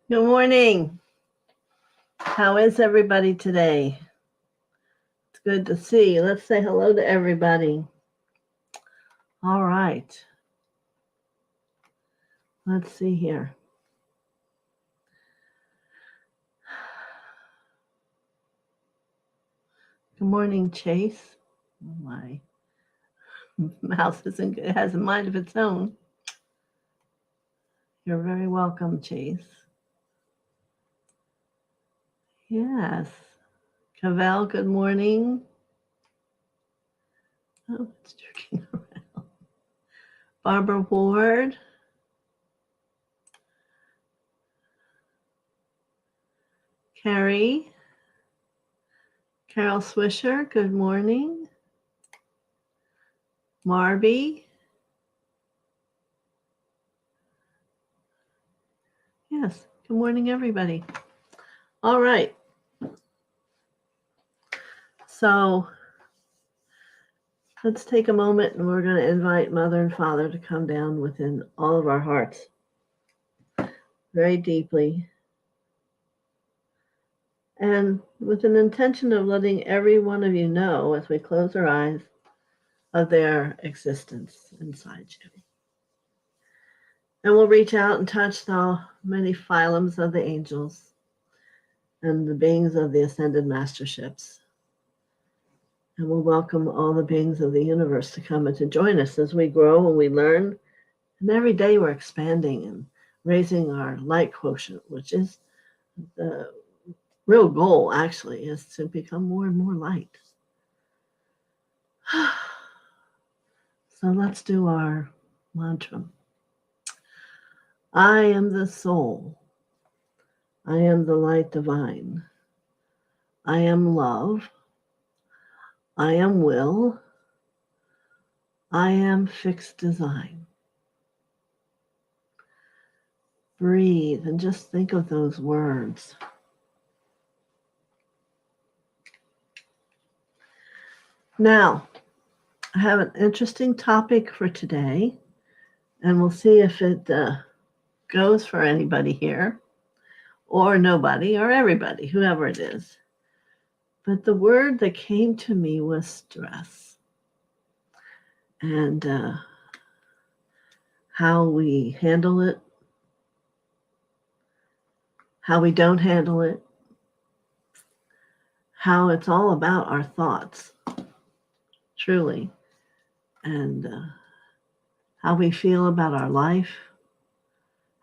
Good morning. How is everybody today? It's good to see you. Let's say hello to everybody. All right. Let's see here. Good morning, Chase. My mouse isn't good. It has a mind of its own. You're very welcome, Chase. Yes. Cavell, good morning. Oh, it's jerking around. Barbara Ward. Carrie. Carol Swisher, good morning. Marby. Yes, good morning, everybody. All right. So let's take a moment and we're going to invite Mother and Father to come down within all of our hearts very deeply and with an intention of letting every one of you know as we close our eyes of their existence inside you. And we'll reach out and touch the many phylums of the angels and the beings of the ascended masterships. And we'll welcome all the beings of the universe to come and to join us as we grow and we learn. And every day we're expanding and raising our light quotient, which is the real goal, actually, is to become more and more light. So let's do our mantra. I am the soul. I am the light divine. I am love. I am will. I am fixed design. Breathe and just think of those words. Now, I have an interesting topic for today, and we'll see if it goes for anybody here, or nobody, or everybody, whoever it is. But the word that came to me was stress, and how we handle it, how we don't handle it, how it's all about our thoughts, truly, and how we feel about our life,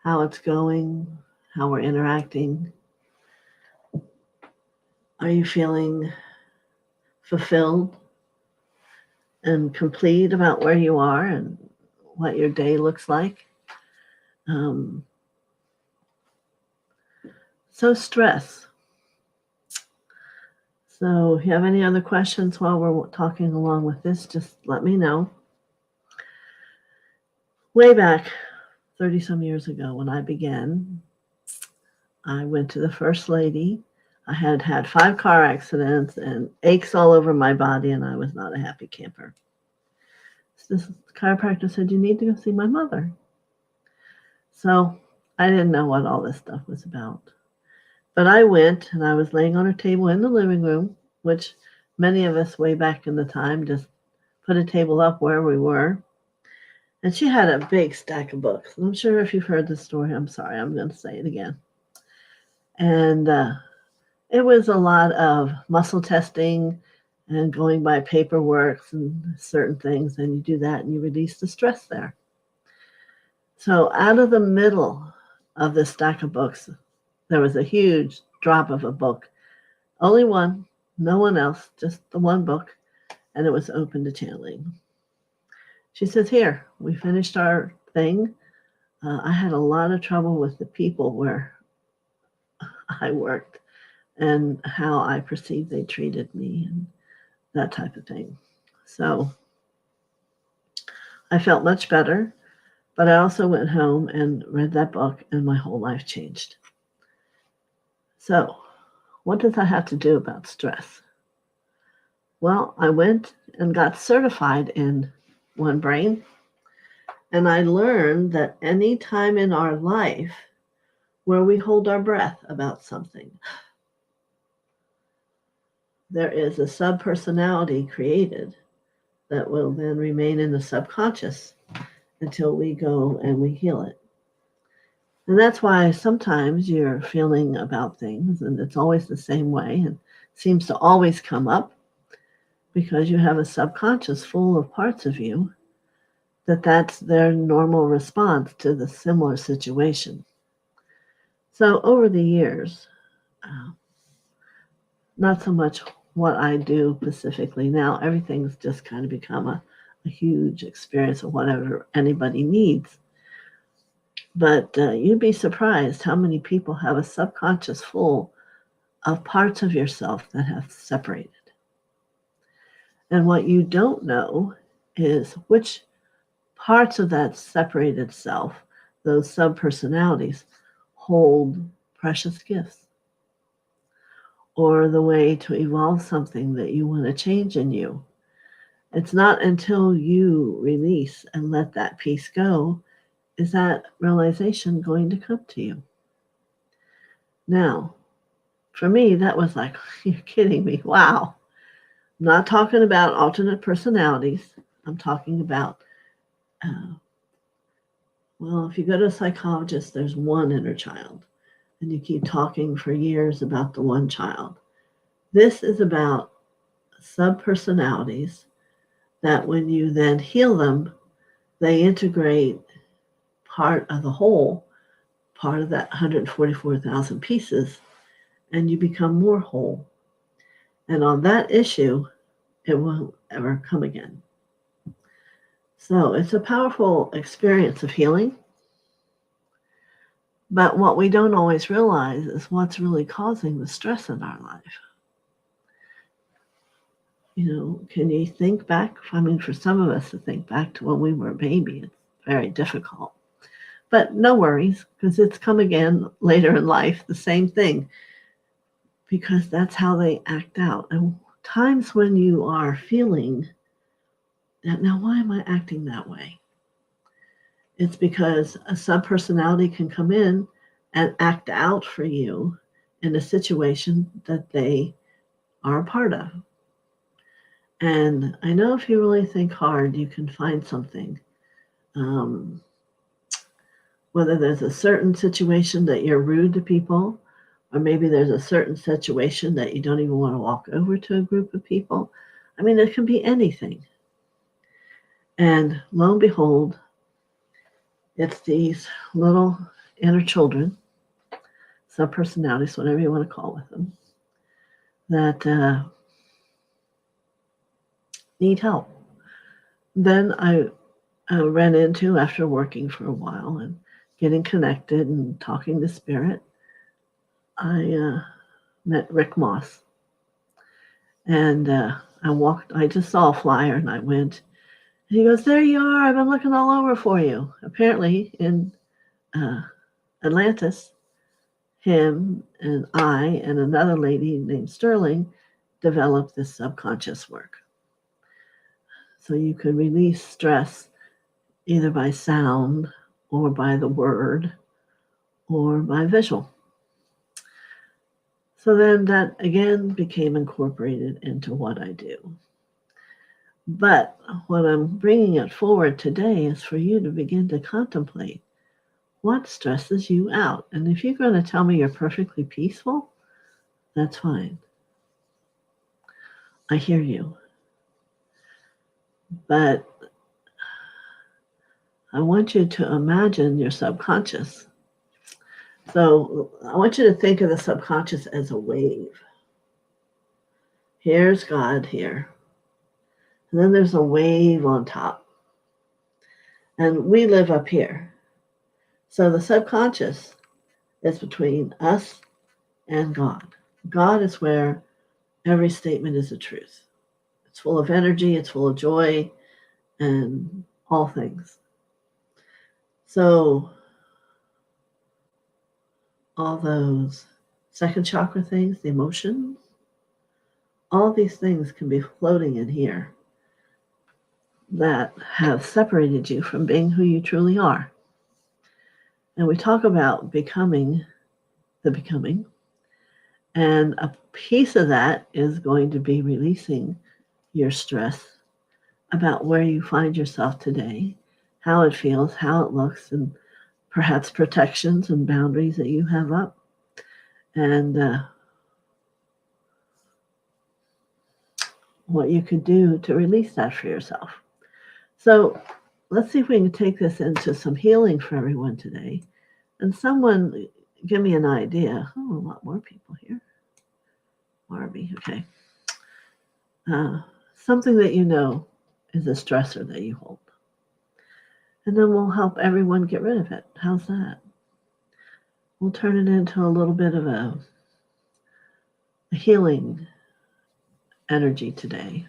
how it's going, how we're interacting. Are you feeling fulfilled and complete about where you are and what your day looks like? So stress. So if you have any other questions while we're talking along with this, just let me know. Way back 30-some years ago when I began, I went to the First Lady. I had had 5 car accidents and aches all over my body, and I was not a happy camper. So this chiropractor said, you need to go see my mother. So I didn't know what all this stuff was about. But I went, and I was laying on her table in the living room, which many of us way back in the time just put a table up where we were. And she had a big stack of books. I'm sure if you've heard this story, I'm sorry, I'm going to say it again. And it was a lot of muscle testing and going by paperwork and certain things. And you do that and you release the stress there. So out of the middle of this stack of books, there was a huge drop of a book. Only one, no one else, just the one book. And it was open to channeling. She says, here, we finished our thing. I had a lot of trouble with the people where I worked and how I perceived they treated me and that type of thing. So I felt much better, but I also went home and read that book and my whole life changed. So what does that have to do about stress? Well, I went and got certified in One Brain, and I learned that any time in our life where we hold our breath about something. There is a subpersonality created that will then remain in the subconscious until we go and we heal it. And that's why sometimes you're feeling about things and it's always the same way and seems to always come up because you have a subconscious full of parts of you that's their normal response to the similar situation. So over the years, not so much what I do specifically now, everything's just kind of become a huge experience of whatever anybody needs. But you'd be surprised how many people have a subconscious full of parts of yourself that have separated. And what you don't know is which parts of that separated self, those subpersonalities, hold precious gifts or the way to evolve something that you want to change in you. It's not until you release and let that piece go is that realization going to come to you. Now, for me, that was like, you're kidding me. Wow. I'm not talking about alternate personalities. I'm talking about, well, if you go to a psychologist, there's one inner child, and you keep talking for years about the one child. This is about subpersonalities that when you then heal them, they integrate part of the whole, part of that 144,000 pieces, and you become more whole. And on that issue, it won't ever come again. So it's a powerful experience of healing. But what we don't always realize is what's really causing the stress in our life. You know, can you think back? I mean, for some of us to think back to when we were a baby, it's very difficult. But no worries, because it's come again later in life, the same thing, because that's how they act out. And times when you are feeling that, now why am I acting that way? It's because a subpersonality can come in and act out for you in a situation that they are a part of. And I know if you really think hard, you can find something. Whether there's a certain situation that you're rude to people, or maybe there's a certain situation that you don't even want to walk over to a group of people. I mean, it can be anything. And lo and behold, it's these little inner children, subpersonalities, whatever you want to call with them, that need help. Then I ran into, after working for a while and getting connected and talking to spirit, I met Rick Moss. And I just saw a flyer and I went. And he goes, "There you are. I've been looking all over for you." Apparently in Atlantis, him and I and another lady named Sterling developed this subconscious work. So you could release stress either by sound or by the word or by visual. So then that again became incorporated into what I do. But what I'm bringing it forward today is for you to begin to contemplate what stresses you out. And if you're going to tell me you're perfectly peaceful, that's fine. I hear you. But I want you to imagine your subconscious. So I want you to think of the subconscious as a wave. Here's God here. And then there's a wave on top. And we live up here. So the subconscious is between us and God. God is where every statement is a truth. It's full of energy, it's full of joy, and all things. So all those second chakra things, the emotions, all these things can be floating in here that have separated you from being who you truly are. And we talk about becoming the becoming. And a piece of that is going to be releasing your stress about where you find yourself today, how it feels, how it looks, and perhaps protections and boundaries that you have up, and what you could do to release that for yourself. So let's see if we can take this into some healing for everyone today. And someone give me an idea. Oh, a lot more people here. Barbie, okay. Something that you know is a stressor that you hold. And then we'll help everyone get rid of it. How's that? We'll turn it into a little bit of a healing energy today.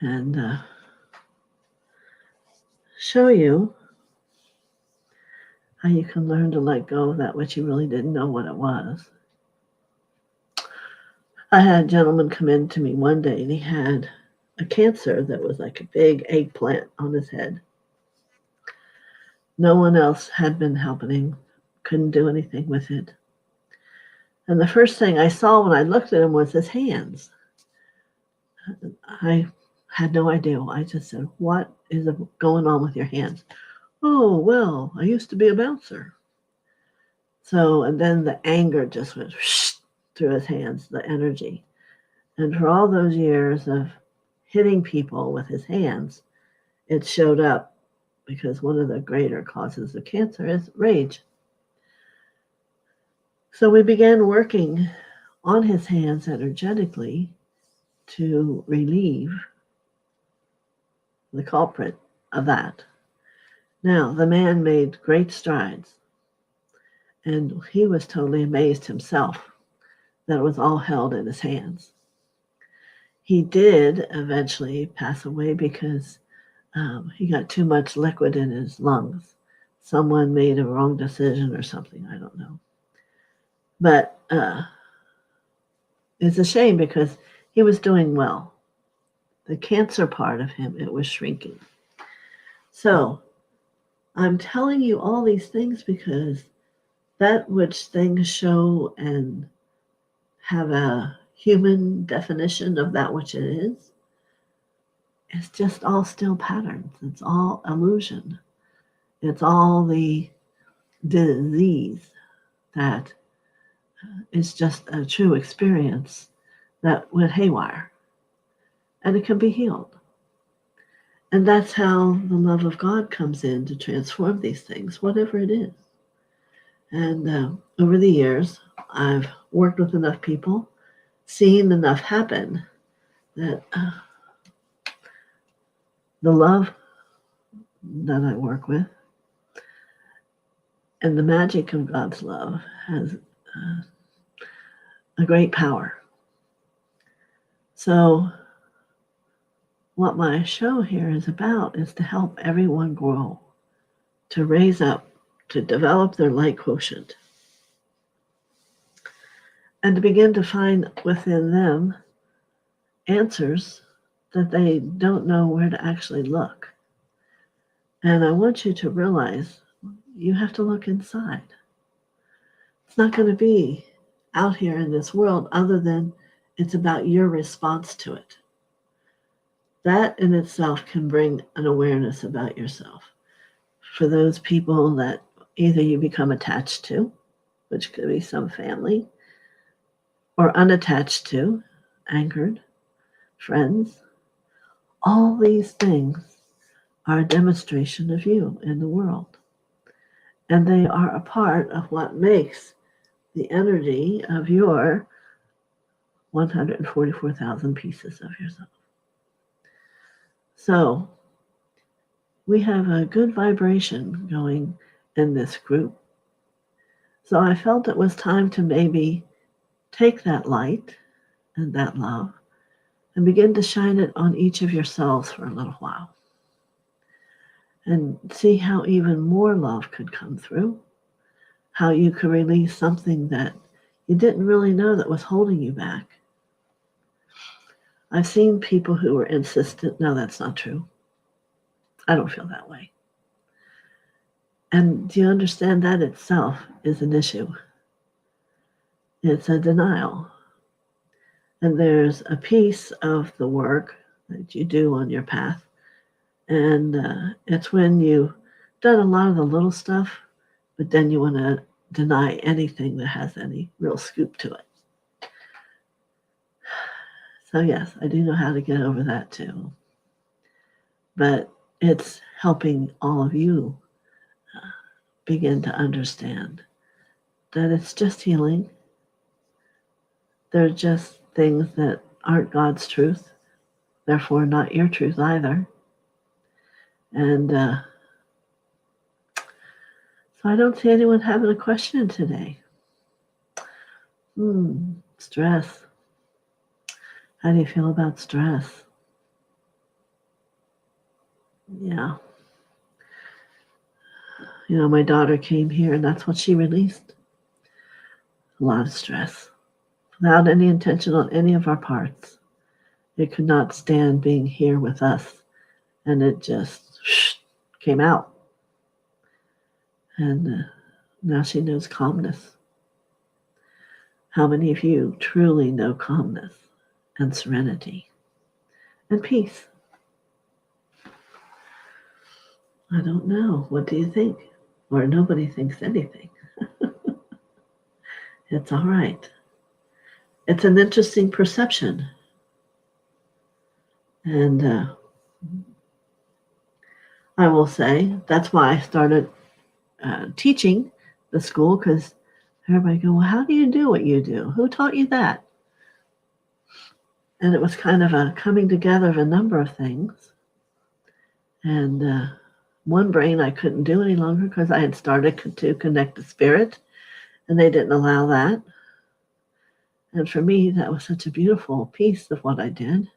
And show you how you can learn to let go of that which you really didn't know what it was. I had a gentleman come in to me one day, and he had a cancer that was like a big eggplant on his head. No one else had been helping him, couldn't do anything with it. And the first thing I saw when I looked at him was his hands. I had no idea. I just said, "What is going on with your hands?" "Oh, well, I used to be a bouncer." So, and then the anger just went through his hands, the energy. And for all those years of hitting people with his hands, it showed up because one of the greater causes of cancer is rage. So we began working on his hands energetically to relieve the culprit of that. Now, the man made great strides, and he was totally amazed himself that it was all held in his hands. He did eventually pass away because he got too much liquid in his lungs. Someone made a wrong decision or something, I don't know. But it's a shame because he was doing well. The cancer part of him, it was shrinking. So I'm telling you all these things because that which things show and have a human definition of that which it is, it's just all still patterns. It's all illusion. It's all the disease that is just a true experience that went haywire. And it can be healed. And that's how the love of God comes in to transform these things, whatever it is. And over the years, I've worked with enough people, seen enough happen, that the love that I work with and the magic of God's love has a great power. So what my show here is about is to help everyone grow, to raise up, to develop their light quotient, and to begin to find within them answers that they don't know where to actually look. And I want you to realize you have to look inside. It's not going to be out here in this world other than it's about your response to it. That in itself can bring an awareness about yourself. For those people that either you become attached to, which could be some family, or unattached to, anchored, friends, all these things are a demonstration of you in the world. And they are a part of what makes the energy of your 144,000 pieces of yourself. So we have a good vibration going in this group. So I felt it was time to maybe take that light and that love and begin to shine it on each of yourselves for a little while. And see how even more love could come through, how you could release something that you didn't really know that was holding you back. I've seen people who were insistent. No, that's not true. I don't feel that way. And do you understand that itself is an issue? It's a denial. And there's a piece of the work that you do on your path. And it's when you've done a lot of the little stuff, but then you want to deny anything that has any real scoop to it. So yes, I do know how to get over that too. But it's helping all of you begin to understand that it's just healing. They're just things that aren't God's truth, therefore not your truth either. And so I don't see anyone having a question today. Stress. How do you feel about stress? Yeah. You know, my daughter came here and that's what she released. A lot of stress. Without any intention on any of our parts. It could not stand being here with us. And it just came out. And now she knows calmness. How many of you truly know calmness and serenity and peace? I don't know. What do you think? Or nobody thinks anything. It's all right. It's an interesting perception. And I will say that's why I started teaching the school, because everybody go, well, how do you do what you do? Who taught you that? And it was kind of a coming together of a number of things. And one brain I couldn't do any longer because I had started to connect to spirit, and they didn't allow that. And for me, that was such a beautiful piece of what I did.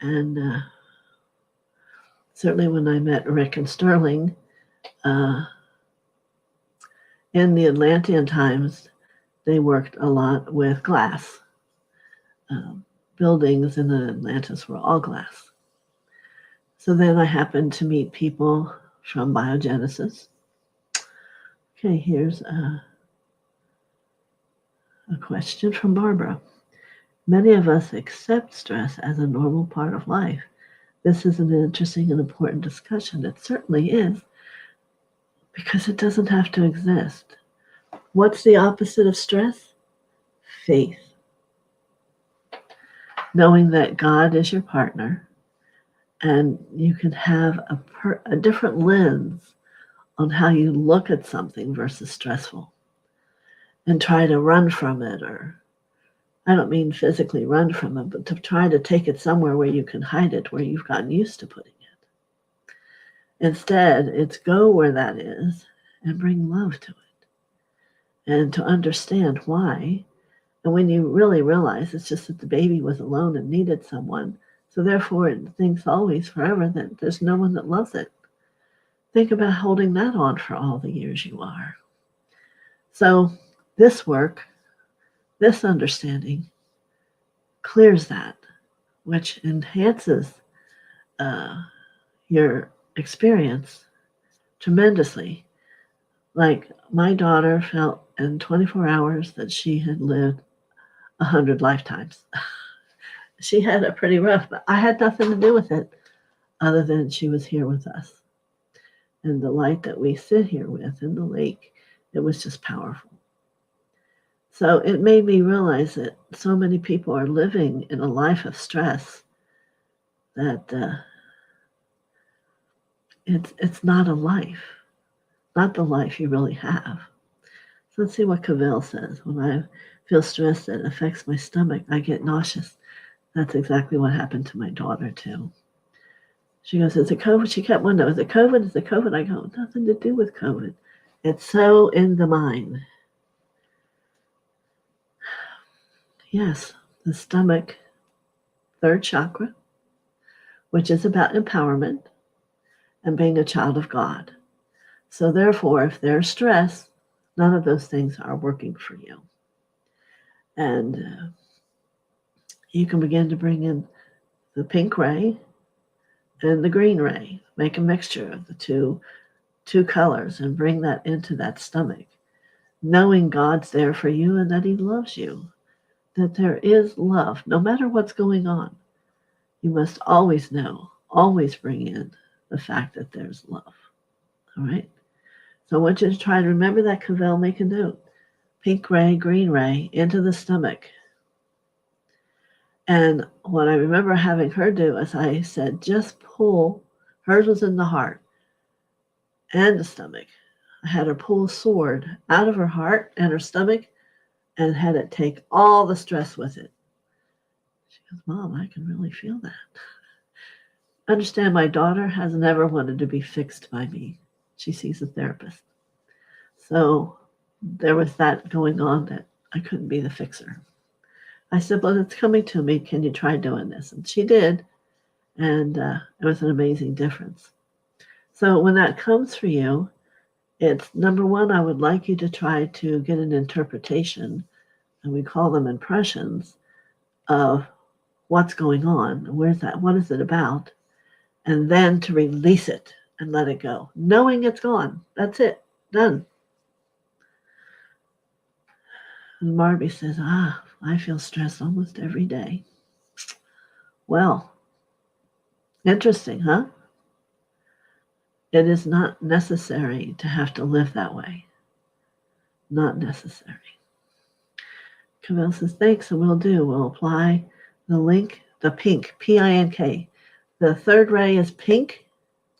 And certainly when I met Rick and Sterling in the Atlantean times, they worked a lot with glass. Buildings in the Atlantis were all glass. So then I happened to meet people from biogenesis. Okay, here's a question from Barbara. Many of us accept stress as a normal part of life. This is an interesting and important discussion. It certainly is, because it doesn't have to exist. What's the opposite of stress? Faith. Knowing that God is your partner, and you can have a different lens on how you look at something versus stressful, and try to run from it, or I don't mean physically run from it, but to try to take it somewhere where you can hide it, where you've gotten used to putting it. Instead, it's go where that is and bring love to it, and to understand why. And when you really realize it's just that the baby was alone and needed someone, so therefore it thinks always forever that there's no one that loves it. Think about holding that on for all the years you are. So this work, this understanding, clears that, which enhances your experience tremendously. Like my daughter felt in 24 hours that she had lived 100 lifetimes. She had it pretty rough, but I had nothing to do with it other than she was here with us. And the light that we sit here with in the lake, it was just powerful. So it made me realize that so many people are living in a life of stress that it's not a life, not the life you really have. So let's see what Cavell says. When I feel stressed that affects my stomach, I get nauseous. That's exactly what happened to my daughter too. She goes, is it COVID? She kept wondering, is it COVID? Is it COVID? I go, nothing to do with COVID. It's so in the mind. Yes, the stomach, third chakra, which is about empowerment and being a child of God. So therefore, if there's stress, none of those things are working for you. And you can begin to bring in the pink ray and the green ray. Make a mixture of the two colors and bring that into that stomach. knowing God's there for you and that He loves you, that there is love, no matter what's going on. You must always know, always bring in the fact that there's love. All right? So I want you to try to remember that, Cavell. Make a note. Pink ray, green ray, into the stomach. And what I remember having her do is I said, just pull. Hers was in the heart and the stomach. I had her pull a sword out of her heart and her stomach and had it take all the stress with it. She goes, Mom, I can really feel that. Understand, my daughter has never wanted to be fixed by me. She sees a therapist. So there was that going on, that I couldn't be the fixer. I said, well, it's coming to me. Can you try doing this? And she did. And it was an amazing difference. So when that comes for you, it's number one, I would like you to try to get an interpretation, and we call them impressions, of what's going on. Where's that? What is it about? And then to release it and let it go, knowing it's gone. That's it. Done. And Marby says, I feel stressed almost every day. Well, interesting, huh? It is not necessary to have to live that way. Not necessary. Camille says, thanks, and we'll do. We'll apply the link, the pink, P-I-N-K. The third ray is pink,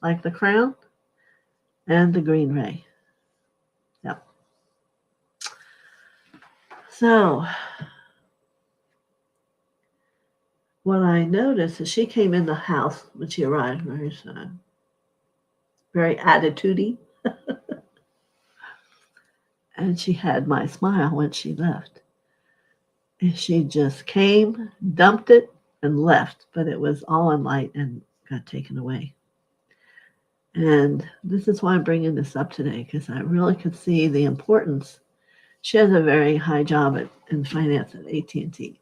like the crown, and the green ray. Yep. So what I noticed is she came in the house when she arrived, very attitudey. And she had my smile when she left. And she just came, dumped it, and left. But it was all in light and got taken away. And this is why I'm bringing this up today, because I really could see the importance. She has a very high job in finance at AT&T.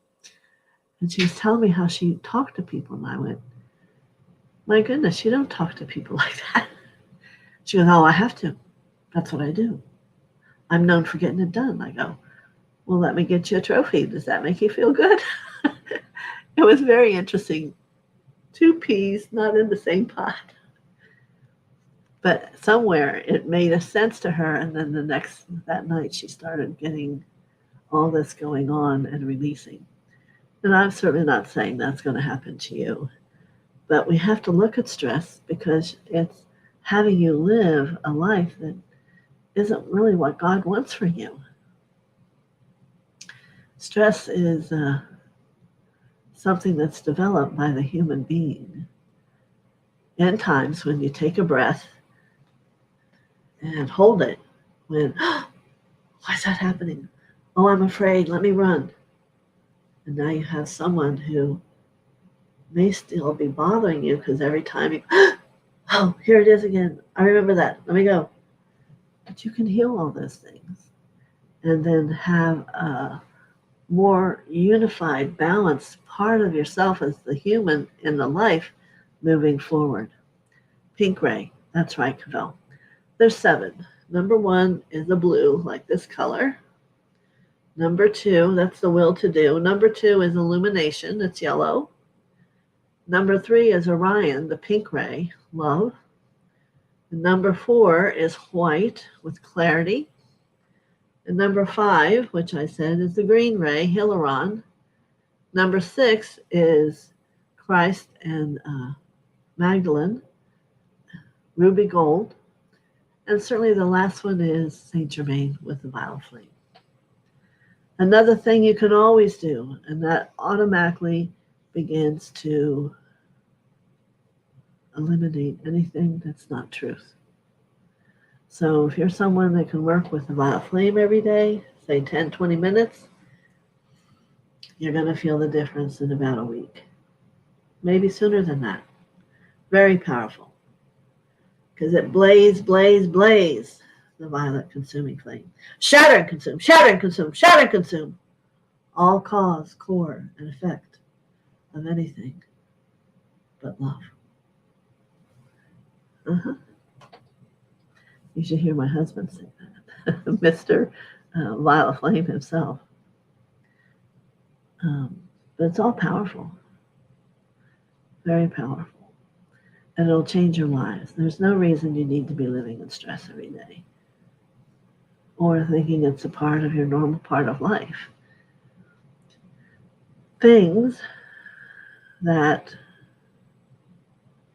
And she was telling me how she talked to people. And I went, my goodness, you don't talk to people like that. She goes, oh, I have to. That's what I do. I'm known for getting it done. I go, well, let me get you a trophy. Does that make you feel good? It was very interesting. Two peas, not in the same pot. But somewhere it made a sense to her. And then that night she started getting all this going on and releasing. And I'm certainly not saying that's going to happen to you. But we have to look at stress because it's having you live a life that isn't really what God wants for you. Stress is something that's developed by the human being. In times when you take a breath and hold it, when, why is that happening? Oh, I'm afraid, let me run. And now you have someone who may still be bothering you because every time you, oh, here it is again. I remember that. Let me go. But you can heal all those things and then have a more unified, balanced part of yourself as the human in the life moving forward. Pink ray. That's right, Cavell. There's 7. Number 1 is a blue, like this color. Number 2, that's the will to do. Number 2 is illumination. It's yellow. Number 3 is Orion, the pink ray, love. And number 4 is white with clarity. And number 5, which I said is the green ray, Hilaron. Number 6 is Christ and Magdalene, ruby gold. And certainly the last one is Saint Germain with the violet flame. Another thing you can always do, and that automatically begins to eliminate anything that's not truth. So if you're someone that can work with the violet flame every day, say 10, 20 minutes, you're going to feel the difference in about a week. Maybe sooner than that. Very powerful. Because it blaze, the violet consuming flame. Shatter and consume, shatter and consume, shatter and consume. All cause, core, and effect of anything but love. You should hear my husband say that. Mr. Violet Flame himself. But it's all powerful, very powerful, and it'll change your lives. There's no reason you need to be living in stress every day or thinking it's a part of your normal part of life. Things that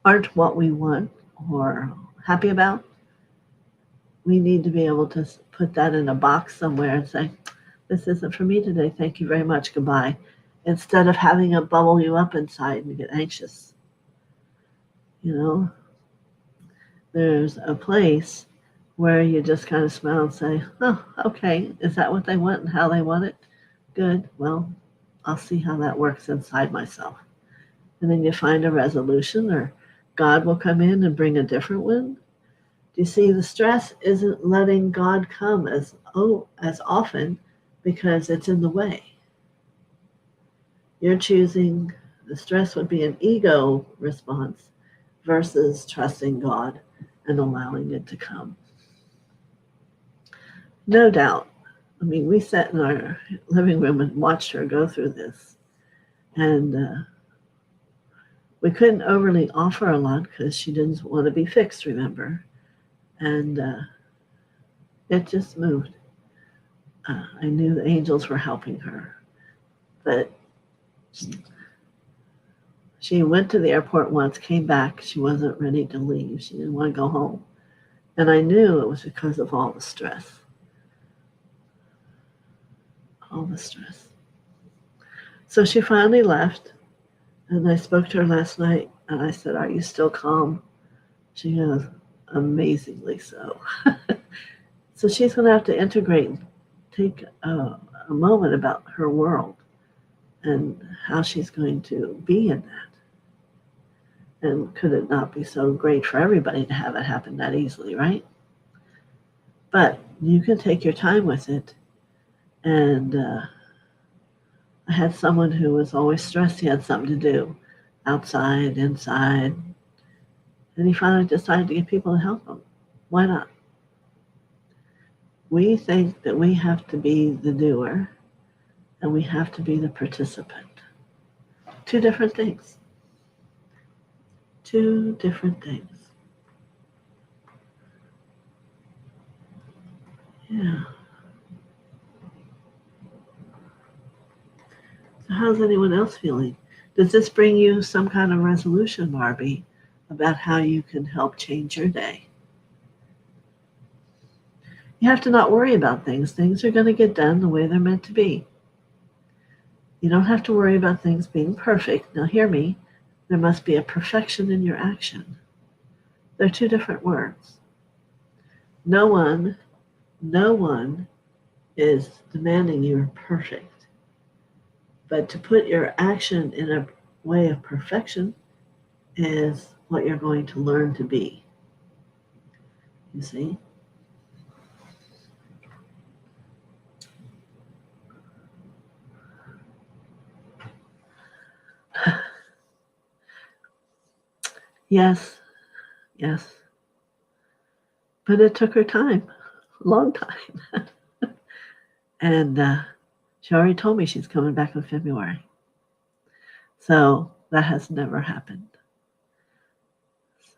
aren't what we want or happy about, we need to be able to put that in a box somewhere and say, this isn't for me today. Thank you very much. Goodbye. Instead of having it bubble you up inside and get anxious. You know, there's a place where you just kind of smile and say, oh, okay, is that what they want and how they want it? Good. Well, I'll see how that works inside myself. And then you find a resolution, or God will come in and bring a different one. Do you see, the stress isn't letting God come as often because it's in the way. You're choosing, the stress would be an ego response versus trusting God and allowing it to come. No doubt. I mean, we sat in our living room and watched her go through this. And we couldn't overly offer a lot because she didn't want to be fixed, remember? And it just moved. I knew the angels were helping her. But she went to the airport once, came back. She wasn't ready to leave. She didn't want to go home. And I knew it was because of all the stress. All the stress. So she finally left. And I spoke to her last night. And I said, are you still calm? She goes, amazingly so. So she's going to have to integrate, take a moment about her world and how she's going to be in that. And could it not be so great for everybody to have it happen that easily, right? But you can take your time with it. And I had someone who was always stressed. He had something to do outside, inside. And he finally decided to get people to help him. Why not? We think that we have to be the doer and we have to be the participant. Two different things. Two different things. Yeah. So how's anyone else feeling? Does this bring you some kind of resolution, Barbie, about how you can help change your day? You have to not worry about things. Things are going to get done the way they're meant to be. You don't have to worry about things being perfect. Now hear me. There must be a perfection in your action. They're two different words. No one is demanding you're perfect. But to put your action in a way of perfection is what you're going to learn to be. You see? Yes. But it took her time, a long time. And she already told me she's coming back in February. So that has never happened.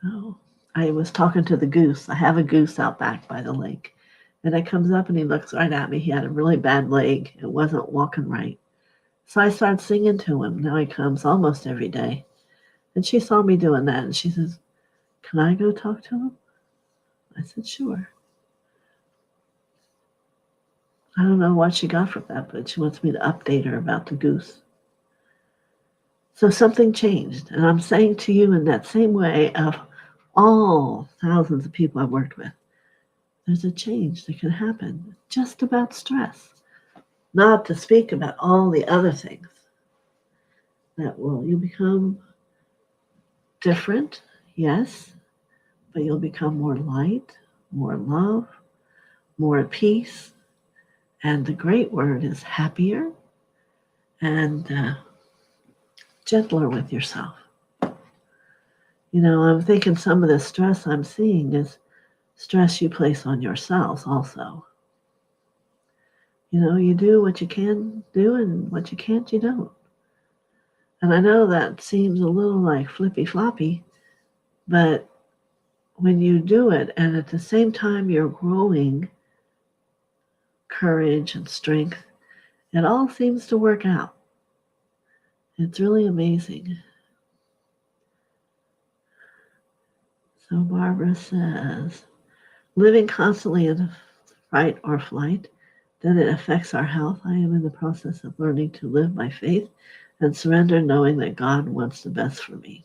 So I was talking to the goose. I have a goose out back by the lake. And it comes up and he looks right at me. He had a really bad leg. It wasn't walking right. So I started singing to him. Now he comes almost every day. And she saw me doing that. And she says, can I go talk to him? I said, sure. I don't know what she got from that, but she wants me to update her about the goose. So something changed. And I'm saying to you in that same way of all thousands of people I've worked with, there's a change that can happen just about stress. Not to speak about all the other things that you become different, yes, but you'll become more light, more love, more at peace. And the great word is happier and gentler with yourself. You know, I'm thinking some of the stress I'm seeing is stress you place on yourselves also. You do what you can do, and what you can't, you don't. And I know that seems a little like flippy floppy, but when you do it, and at the same time you're growing courage and strength, it all seems to work out. It's really amazing. So Barbara says, living constantly in fight or flight, then it affects our health. I am in the process of learning to live by faith and surrender, knowing that God wants the best for me.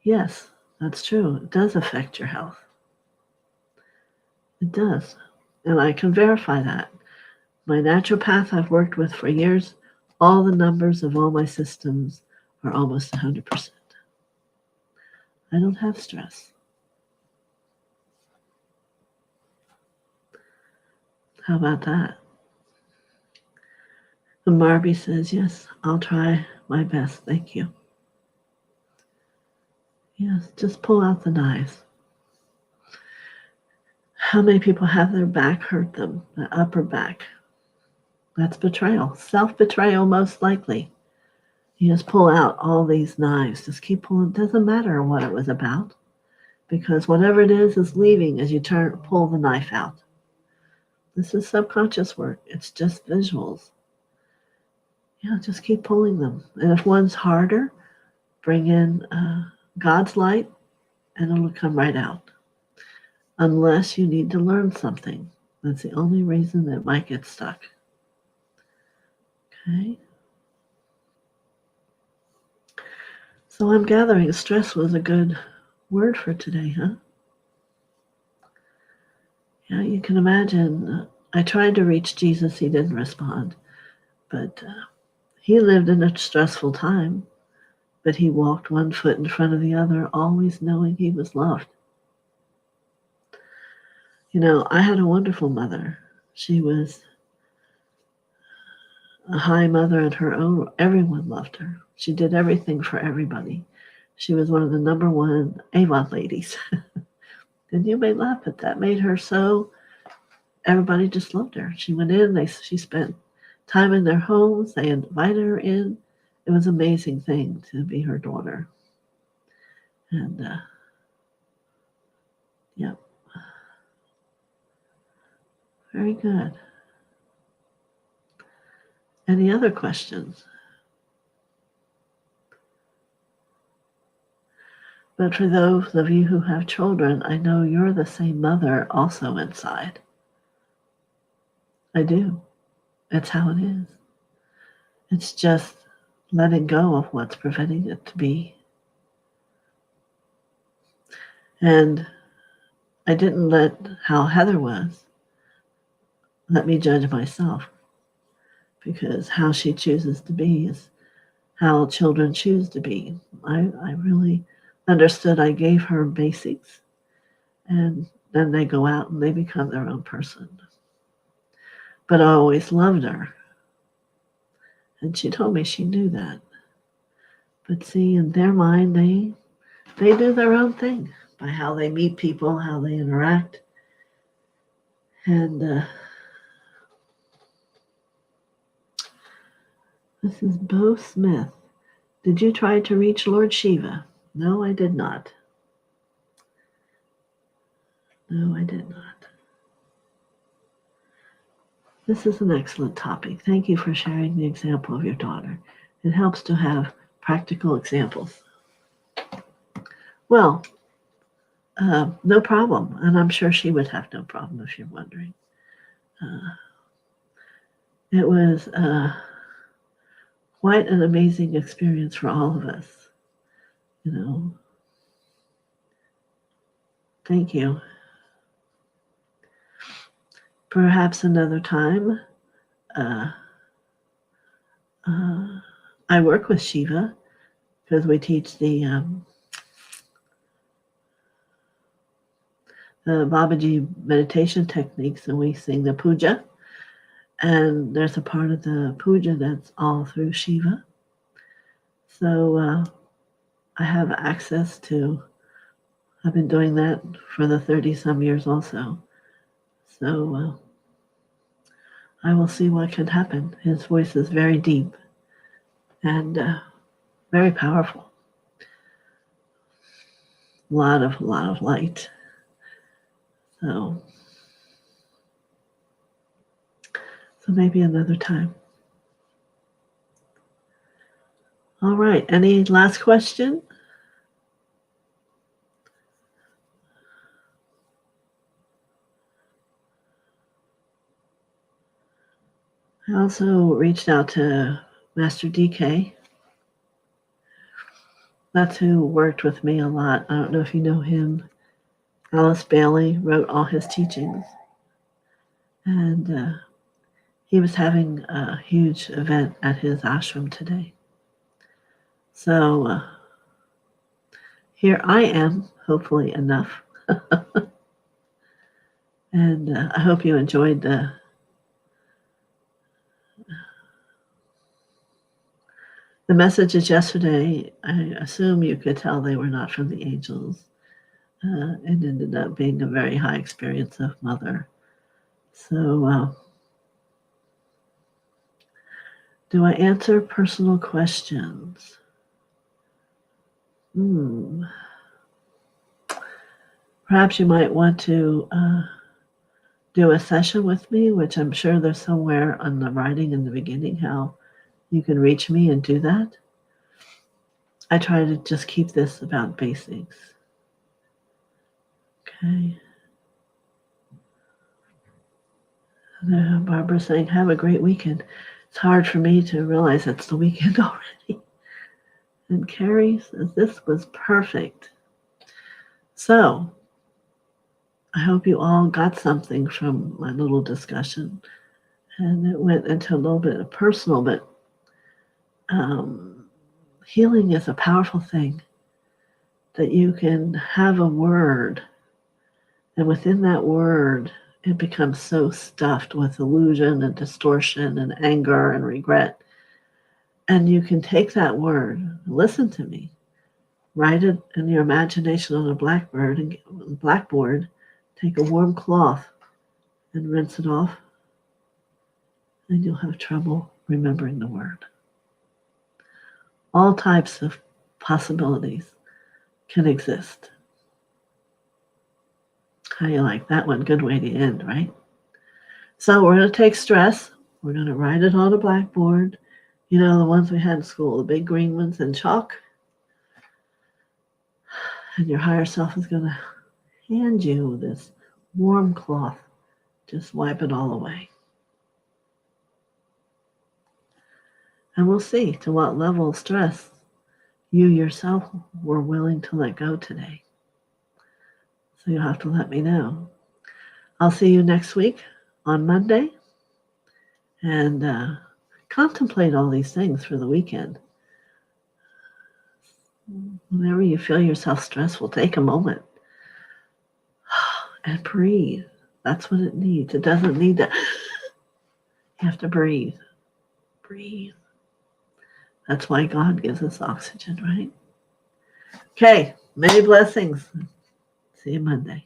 Yes, that's true. It does affect your health. It does. And I can verify that. My naturopath I've worked with for years, all the numbers of all my systems are almost 100%. I don't have stress. How about that? And Barbie says, yes, I'll try my best. Thank you. Yes, just pull out the knives. How many people have their back hurt them, the upper back? That's betrayal. Self-betrayal, most likely. You just pull out all these knives. Just keep pulling. It doesn't matter what it was about, because whatever it is leaving as you pull the knife out. This is subconscious work. It's just visuals. Just keep pulling them. And if one's harder, bring in God's light, and it'll come right out. Unless you need to learn something. That's the only reason it might get stuck. Okay? So I'm gathering stress was a good word for today, huh? Yeah, you can imagine. I tried to reach Jesus. He didn't respond. But he lived in a stressful time. But he walked one foot in front of the other, always knowing he was loved. I had a wonderful mother. She was a high mother in her own. Everyone loved her. She did everything for everybody. She was one of the number one Avon ladies. And you may laugh, but that made her so, everybody just loved her. She went in, she spent time in their homes. They invited her in. It was an amazing thing to be her daughter. And, yeah. Very good. Any other questions? But for those of you who have children, I know you're the same mother also inside. I do. It's how it is. It's just letting go of what's preventing it to be. And I didn't let how Heather was let me judge myself, because how she chooses to be is how children choose to be. I really understood. I gave her basics, and then they go out and they become their own person. But I always loved her. And she told me she knew that. But see, in their mind, they do their own thing by how they meet people, how they interact. And this is Bo Smith. Did you try to reach Lord Shiva? No, I did not. No, I did not. This is an excellent topic. Thank you for sharing the example of your daughter. It helps to have practical examples. Well, no problem. And I'm sure she would have no problem if you're wondering. It was quite an amazing experience for all of us. Thank you. Perhaps another time. I work with Shiva because we teach the Babaji meditation techniques, and we sing the puja. And there's a part of the puja that's all through Shiva. So I have access to, I've been doing that for the 30-some years also. So I will see what can happen. His voice is very deep and very powerful. A lot of light. So maybe another time. All right. Any last question? I also reached out to Master DK. That's who worked with me a lot. I don't know if you know him. Alice Bailey wrote all his teachings. And he was having a huge event at his ashram today. So here I am, hopefully enough. And I hope you enjoyed the messages yesterday. I assume you could tell they were not from the angels. It ended up being a very high experience of Mother. So do I answer personal questions? Perhaps you might want to do a session with me, which I'm sure there's somewhere on the writing in the beginning how you can reach me and do that. I try to just keep this about basics. Okay. Barbara's saying, have a great weekend. It's hard for me to realize it's the weekend already. And Carrie says, this was perfect. So I hope you all got something from my little discussion. And it went into a little bit of personal, but healing is a powerful thing, that you can have a word, and within that word, it becomes so stuffed with illusion and distortion and anger and regret. And you can take that word, listen to me, write it in your imagination on a blackboard, take a warm cloth and rinse it off, and you'll have trouble remembering the word. All types of possibilities can exist. How you like that one? Good way to end, right? So we're going to take stress. We're going to write it on a blackboard. You know, the ones we had in school, the big green ones in chalk. And your higher self is going to hand you this warm cloth. Just wipe it all away. And we'll see to what level of stress you yourself were willing to let go today. So you'll have to let me know. I'll see you next week on Monday. And contemplate all these things for the weekend. Whenever you feel yourself stressful, take a moment and breathe. That's what it needs. It doesn't need to. You have to breathe. Breathe. That's why God gives us oxygen, right? Okay. Many blessings. See you Monday.